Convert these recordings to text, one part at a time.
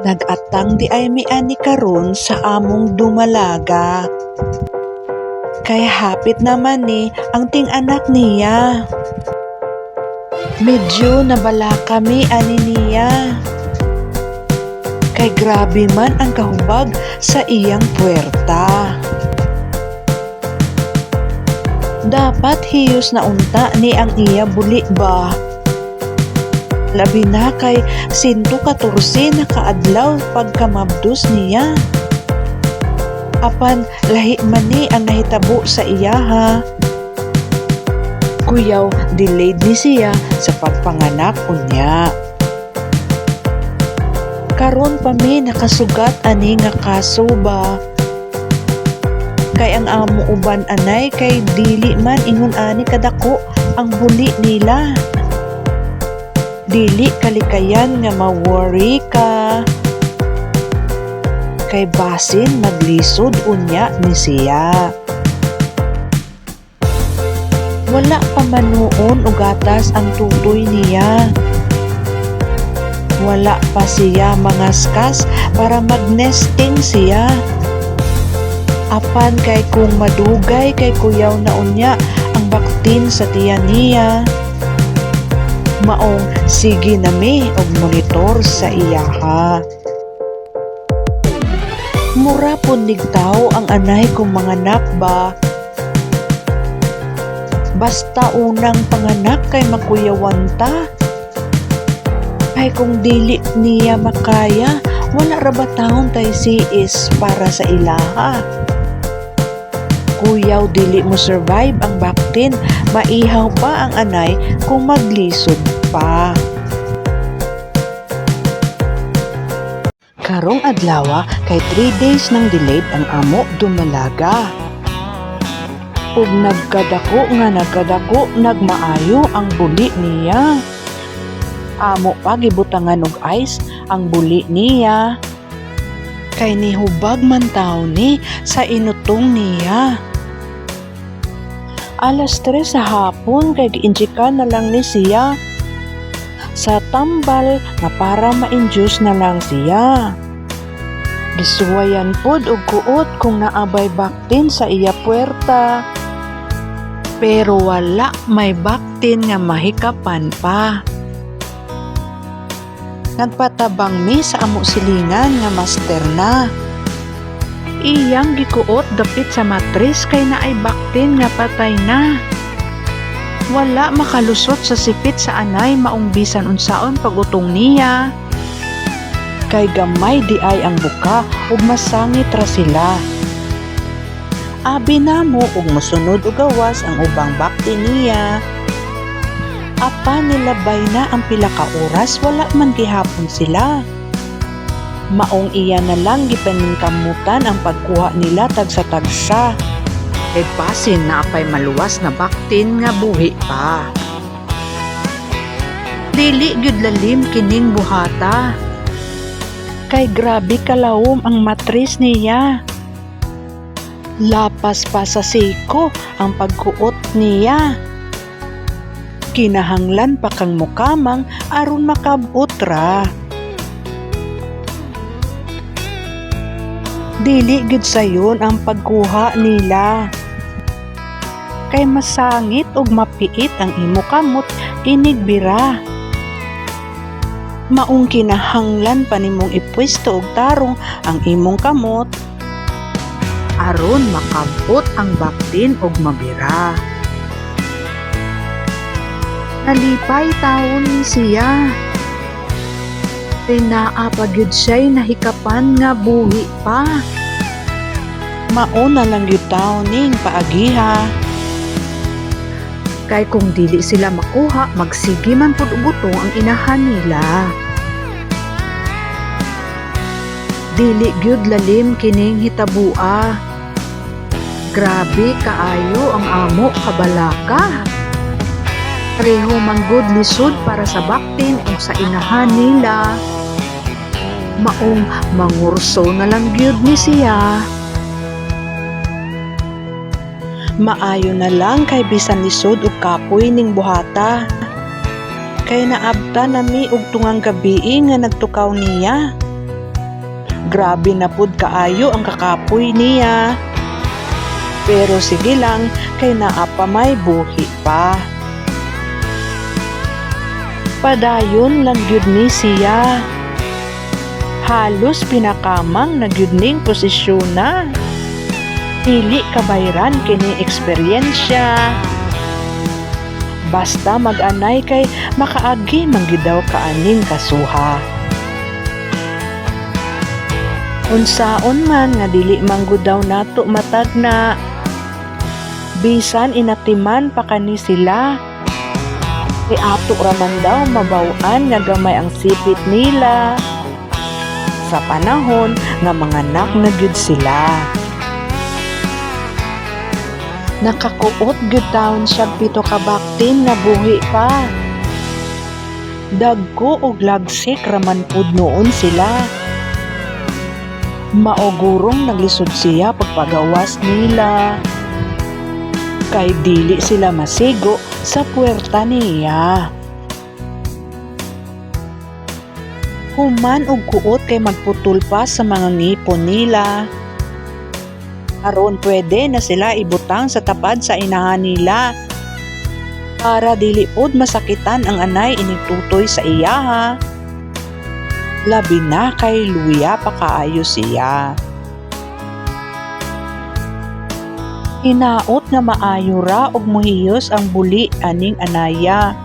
Nagatang di ay mi ani karon sa among dumalaga. Kay hapit naman ni ang ting-anak niya. Medyo nabala kami ani niya. Kay grabe man ang kahubag sa iyang puwerta. Dapat hiyos na unta ni ang iya buli ba? Labi na kay 114 na kaadlaw pagkamabdos niya. Apan lahi man ni ang nahitabo sa iya ha. Kuyaw delayed ni siya sa pagpanganak unya. Karon pa mi nakasugat ani nga kaso ba? Kay ang amo uban anay kay dili man ingon ani kadako ang buli nila. Dili kalikayan nga ma-worry ka. Kay basin maglisod unya ni siya. Wala pa manuon og gatas ang tutoy niya. Wala pa siya mangaskas para magnesting siya. Apan kay kung madugay kay kuyaw na unya ang baktin sa tiyan niya. Maong sige na mi og monitor sa iyaha. Mura po nigtaw ang anay kong manganak ba? Basta unang panganak kay makuyawan ta. Ay kung dili niya makaya, wala ra ba taon tay is para sa ilaha? Kuyaw dili mo survive ang baktin, maihaw pa ang anay kung maglisod pa. Karong adlaw kay 3 days nang delayed ang amo dumalaga. Ug nagkadako nagmaayo ang buli niya. Amo pa gibutangan og ice ang buli niya. Kay nihubag man taw ni sa inutong niya. Alas 3 sa hapon kay giinjikan na lang ni siya sa tambal na para ma-induce na lang siya. Gisuwayan pod og kuot kung naabay baktin sa iya puwerta. Pero wala may baktin nga mahikapan pa. Nagpatabang mi sa amo silingan nga master na. Iyang gikuot dapit sa matris kay naay baktin nga patay na. Wala makalusot sa sipit sa anay maong bisan unsaon pagutong niya. Kay gamay di ay ang buka ug masangit ra sila. Abi namo ug mosunod og gawas ang ubang bakti niya. Apa nilabay na ang pila ka oras wala man gihapon sila. Maong iya na lang gipaningkamutan ang pagkuha nila tagsa-tagsa. Kay basin na apay maluwas na baktin nga buhi pa. Dili gyud lalim kining buhata. Kay grabe kalawom ang matris niya. Lapas pa sa siko ang pagkuot niya. Kinahanglan pa kang mukamang aron makabot ra. Dili gud sayon ang pagkuha nila. Kay masangit ug mapiit ang imo kamot inigbira. Maong kinahanglan pa nimong ipwesto og tarong ang imong kamot aron makabot ang baktin og mabira. Nalipay taon ni siya. Tinaa pa gyud siya'y nahikapan nga buhi pa. Mao na lang gyud taon ning paagiha. Kay kung dili sila makuha, magsigi man pud butong ang inahan nila. Dili gyud lalim kining hitabua. Grabe kaayo ang amo kabalaka. Pareho manggod lisod para sa baktin o sa inahan nila. Maong mangurso na lang gyud ni siya. Maayo na lang kay bisan lisod og kapoy ning buhata. Kay naabta nami og tungang gabi nga nagtukaw niya. Grabe na pud kaayo ang kakapoy niya. Pero sige lang, kay naa pa may buhi pa. Padayon lang gyud ni siya. Halos pinakamang na gyud ning posisyon na. Dili kabayran kini eksperyensya. Basta mag-anay kay makaagi man gyud daw kaaning kasuha. Unsaon man nga dili manggud daw nato matagna. Bisan inatiman pa kani sila. Kay ato raman daw mabaw-an nga gamay ang sipit nila. Sa panahon nga manganak na gyud sila. Nakakuot gyud taon siya 7 ka baktin nga buhi pa. Dagko og lagsik raman pud noon sila. Maogurong naglisod siya pagpagawas nila. Kay dili sila masigo sa puwerta niya. Human og kuot kay magputol pa sa mga ngipon nila. Aron pwede na sila ibutang sa tapad sa inahan nila. Para dili pod masakitan ang anay inigtutoy sa iyaha. Labi na kay luya pa kaayo siya. Hinaot nga maayo ra og mohiyos ang buli aning anaya.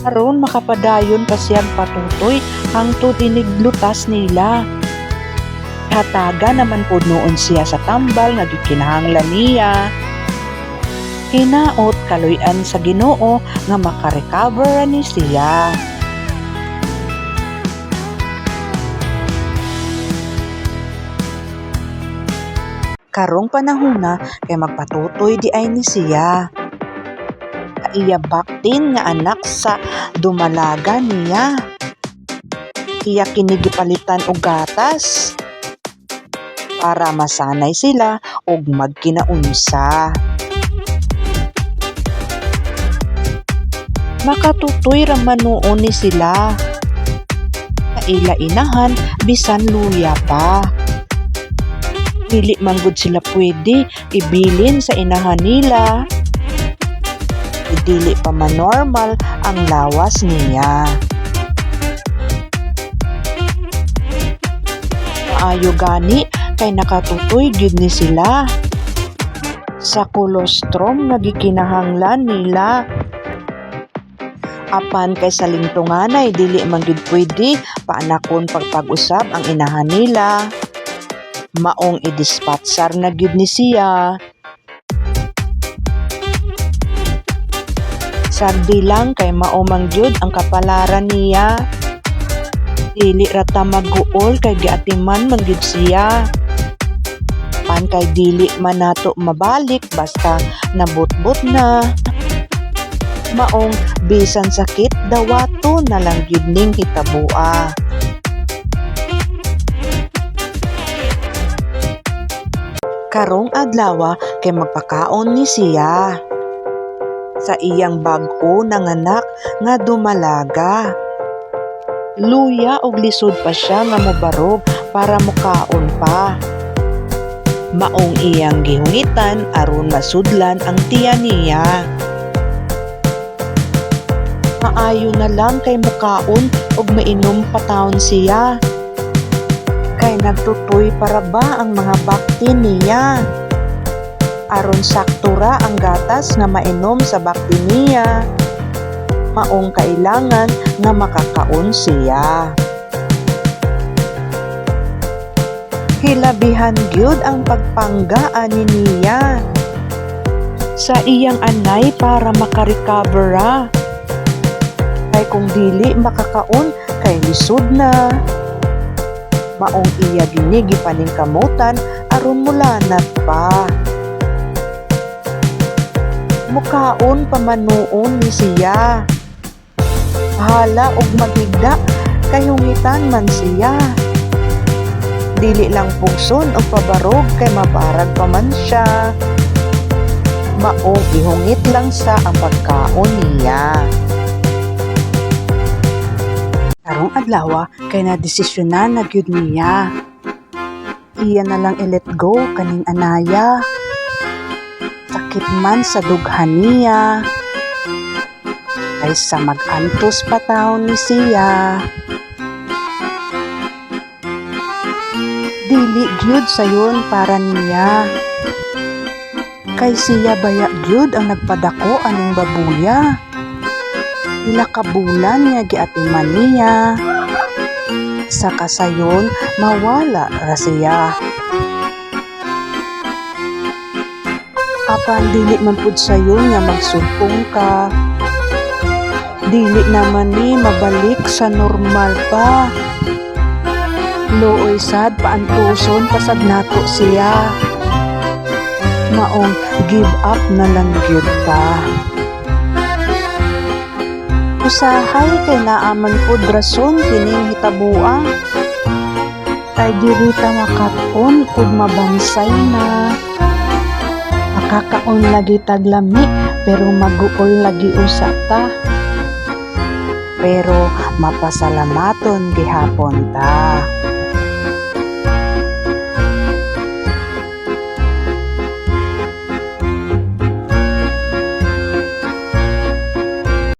Aron makapadayon pa siyang patutoy hangtod iniglutas nila. Hataga naman po noon siya sa tambal nga gikinahanglan niya. Hinaot kaluyan sa Ginoo nga makarecover ni siya. Karong panahona kay magpatutoy di ay ni siya. Iya baktin nga anak sa dumalaga niya. Iya kinigipalitan og gatas para masanay sila og magkinaunsa. Makatutoy raman noon ni sila. Kaila inahan bisan luya pa. Dili manggod sila pwede ibilin sa inahan nila. Dili pa man normal ang lawas niya. Maayo gani kay nakatutoy gyud ni sila sa kolostrum nga gikinahanglan nila. Apan kay sa lingtunganay dili man gyud pwede paanakon pagpag-usab ang inahan nila. Maong idispatsar na gyud ni siya. Sagdi lang kay mao man gyud ang kapalaran niya. Dili rata mag-uol kay giatiman man gyud siya. Pan kay dili man nato mabalik basta nabutbut na. Maong bisan sakit dawato na lang gyud ning hitabua. Karong adlaw kay magpakaon ni siya sa iyang bag-o nanganak nga dumalaga. Luya og lisod pa siya nga mobarog para mukaon pa. Maong iyang gihungitan aron masudlan ang tiyan niya. Maayo na lang kay mukaon og mainom pa taon siya. Kay nagtutoy para ba ang mga baktin niya. Aron saktura ang gatas nga mainom sa baktin niya. Maong kailangan nga makakaon siya. Hilabihan gyud ang pagpanggaan ni niya sa iyang anay para makarecover ra. Kay kung dili makakaon kay lisod na. Maong iya ginigi paningkamutan aron mulanat pa. Mukaon pamanuon ni siya. Hala og maghigda kay hungitan man siya. Dili lang pugson o pabarog kay mabarag pa man siya. Maong ihungit lang sa ang pagkaon niya. Karong adlaw kay na desisyonan na gyud niya. iya na lang i-let go kaning anaya. Sakit man sa dughan niya, kaysa mag-antos pa taon ni siya. Dili gyud sayon para niya, kay siya baya gyud ang nagpadako aning babuya. Pila ka bulan nga giatiman niya, sa kasayon mawala ra siya. Apan dili man pud sayon nga magsumpong ka, dili naman ni mabalik sa normal pa. Looy sad paantuson pasag nato siya, maong give up na lang gyud ta. Usahay kay naaman pud rason kining hitabua, kay diri ta makat-on ug mabansay na. Makakaon lagi taglami pero maguol lagi usa ta, pero mapasalamaton gihapon ta.